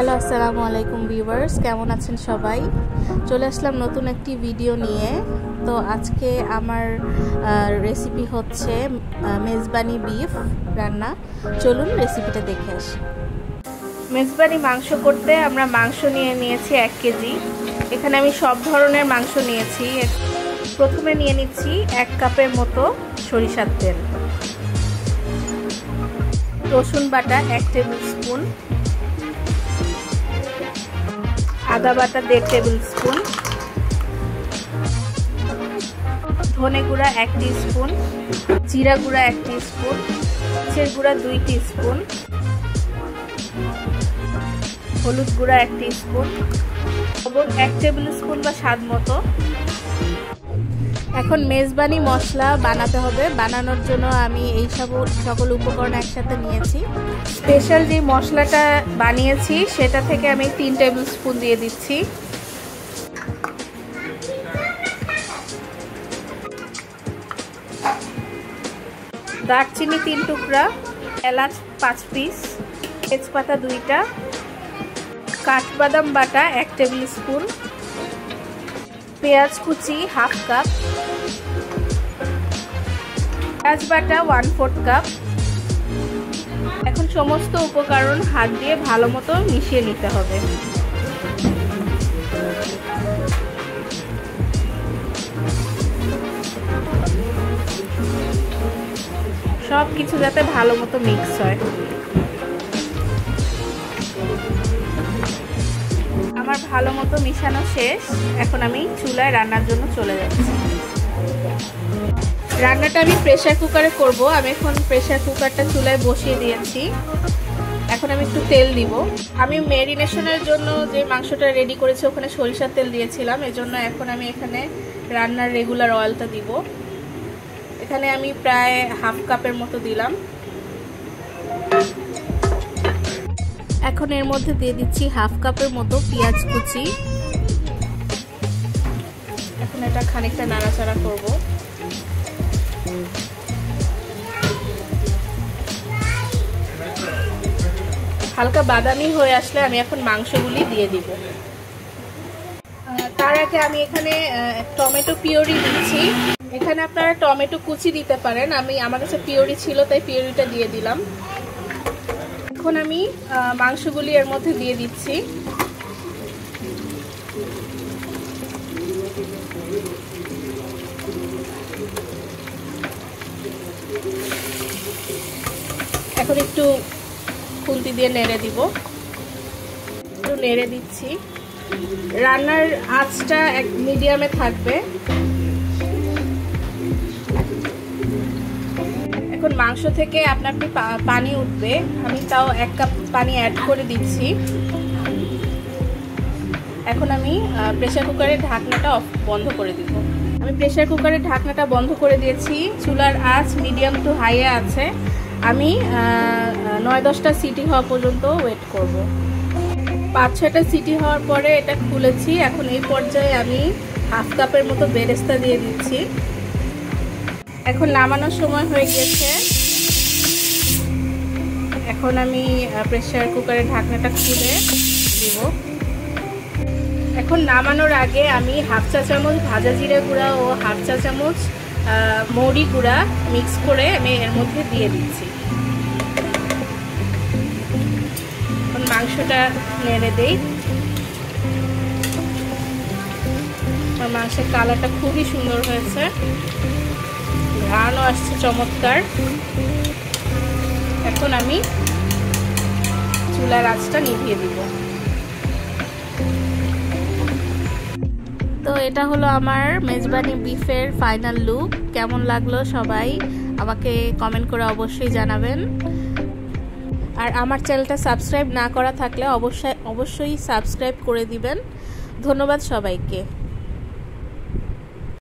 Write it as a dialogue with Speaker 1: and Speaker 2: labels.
Speaker 1: Hello আসসালামু আলাইকুম viewers, কেমন আছেন সবাই? চলে আসলাম নতুন একটি ভিডিও নিয়ে। তো আজকে আমার রেসিপি হচ্ছে মেজবানি বিফ রান্না। চলুন রেসিপিটা দেখে আসি। মেজবানি মাংস করতে আমরা মাংস নিয়েছি 1 কেজি। এখানে আমি সব ধরনের মাংস নিয়েছি। প্রথমে নিয়ে নিচ্ছি 1 কাপের মতো সরিষার তেল, রসুন বাটা 1 টেবিল স্পুন, আদা বাটা 1.5 টেবিল স্পুন, ধনে গুঁড়া 1 টিস্পুন, জিরা গুঁড়া 1 টিস্পুন, মরিচের গুঁড়া 2 টিস্পুন, হলুদ গুঁড়া 1 টিস্পুন, লবণ 1 টেবিল স্পুন বা স্বাদ মতো। এখন মেজবানি মশলা বানাতে হবে। বানানোর জন্য আমি এই সকল উপকরণ একসাথে নিয়েছি। স্পেশাল যে মশলাটা বানিয়েছি সেটা থেকে আমি 3 টেবিল স্পুন দিয়ে দিচ্ছি। দারচিনি 3 টুকরা, এলাচ 5 পিস, তেজপাতা 2টা, কাঠবাদাম বাটা 1 টেবিল স্পুন, পেঁয়াজ কুচি 1/2 কাপ, পেঁয়াজ বাটা 1/4 কাপ। এখন সমস্ত উপকরণ হাত দিয়ে ভালো মতো মিশিয়ে নিতে হবে। সব কিছু যাতে ভালো মতো মিক্স হয়। আমার ভালো মতো মিশানো শেষ। এখন আমি চুলায় রান্নার জন্য চলে যাচ্ছি। রান্নাটা আমি প্রেসার কুকারে করব। আমি এখন প্রেসার কুকারটা চুলায় বসিয়ে দিয়েছি। এখন আমি একটু তেল দিব। আমি ম্যারিনেশনের জন্য যে মাংসটা রেডি করেছি ওখানে সরিষার তেল দিয়েছিলাম, এজন্য এখন আমি এখানে রান্নার রেগুলার অয়েলটা দিব। এখানে আমি প্রায় 1/2 কাপের মতো দিলাম। এখন এর মধ্যে দিয়ে দিচ্ছি 1/2 কাপের মতো পেঁয়াজ কুচি। এখন এটা খানিকটা নাড়াচাড়া করব। হালকা বাদামি হয়ে আসলে আমি এখন মাংসগুলি দিয়ে দিব। তার আগে আমি এখানে টমেটো পিউরি দিচ্ছি। এখানে আপনারা টমেটো কুচি দিতে পারেন। আমার কাছে পিউরি ছিল তাই পিউরিটা দিয়ে দিলাম। এখন আমি মাংসগুলি এর মধ্যে দিয়ে দিচ্ছি। এখন একটু খুন্তি দিয়ে নেড়ে দিব। একটু নেড়ে দিচ্ছি। রান্নার আঁচটা মিডিয়ামে থাকবে। এখন মাংস থেকে আপনা আপনি পানি উঠবে। আমি তাও 1 কাপ পানি অ্যাড করে দিচ্ছি। এখন আমি প্রেসার কুকারের ঢাকনাটা বন্ধ করে দিব। আমি প্রেসার কুকারের ঢাকনাটা বন্ধ করে দিয়েছি। চুলার আঁচ মিডিয়াম টু হাইয়ে আছে। আমি 9-10টা সিটি হওয়া পর্যন্ত ওয়েট করব। 5-6টা সিটি হওয়ার পরে এটা খুলেছি। এখন এই পর্যায়ে আমি 1/2 কাপের মতো বেরেস্তা দিয়ে দিচ্ছি। এখন নামানোর সময় হয়ে গিয়েছে। এখন আমি প্রেসার কুকারের ঢাকনাটা খুলে দিব। এখন নামানোর আগে আমি 1/2 চা চামচ ভাজা জিরা গুঁড়া ও 1/2 চা চামচ মৌরি গুঁড়া মিক্স করে আমি এর মধ্যে দিয়ে দিচ্ছি। এখন মাংসটা নেড়ে দেই। মাংসের কালারটা খুবই সুন্দর হয়েছে, ঘ্রাণও আসছে চমৎকার। এখন আমি চুলার আঁচটা নিভিয়ে দিব। তো এটা হলো আমার মেজবানি বিফের ফাইনাল লুক। কেমন লাগলো সবাই আমাকে কমেন্ট করে অবশ্যই জানাবেন। আর আমার চ্যানেলটা সাবস্ক্রাইব না করা থাকলে অবশ্যই সাবস্ক্রাইব করে দিবেন। ধন্যবাদ সবাইকে।